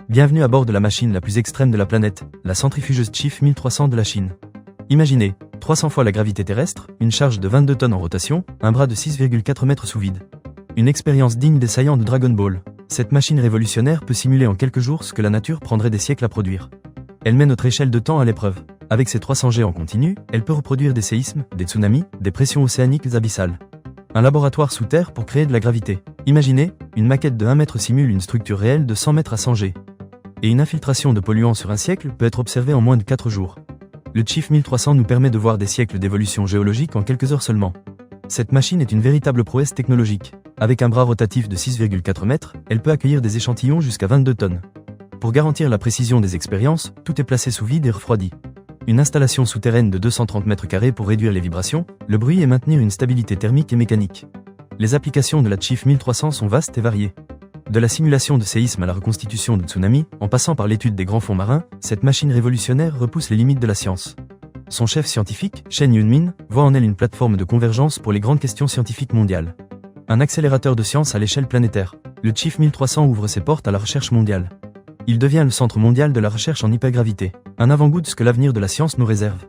Bienvenue à bord de la machine la plus extrême de la planète, la centrifugeuse Chief 1300 de la Chine. Imaginez, 300 fois la gravité terrestre, une charge de 22 tonnes en rotation, un bras de 6,4 mètres sous vide. Une expérience digne des saillants de Dragon Ball. Cette machine révolutionnaire peut simuler en quelques jours ce que la nature prendrait des siècles à produire. Elle met notre échelle de temps à l'épreuve. Avec ses 300 G en continu, elle peut reproduire des séismes, des tsunamis, des pressions océaniques abyssales. Un laboratoire sous terre pour créer de la gravité. Imaginez, une maquette de 1 mètre simule une structure réelle de 100 mètres à 100 G. Et une infiltration de polluants sur un siècle peut être observée en moins de 4 jours. Le Chief 1300 nous permet de voir des siècles d'évolution géologique en quelques heures seulement. Cette machine est une véritable prouesse technologique. Avec un bras rotatif de 6,4 mètres, elle peut accueillir des échantillons jusqu'à 22 tonnes. Pour garantir la précision des expériences, tout est placé sous vide et refroidi. Une installation souterraine de 230 mètres carrés pour réduire les vibrations, le bruit et maintenir une stabilité thermique et mécanique. Les applications de la Chief 1300 sont vastes et variées. De la simulation de séisme à la reconstitution de tsunami, en passant par l'étude des grands fonds marins, cette machine révolutionnaire repousse les limites de la science. Son chef scientifique, Chen Yunmin, voit en elle une plateforme de convergence pour les grandes questions scientifiques mondiales. Un accélérateur de science à l'échelle planétaire. Le Chief 1300 ouvre ses portes à la recherche mondiale. Il devient le centre mondial de la recherche en hypergravité. Un avant-goût de ce que l'avenir de la science nous réserve.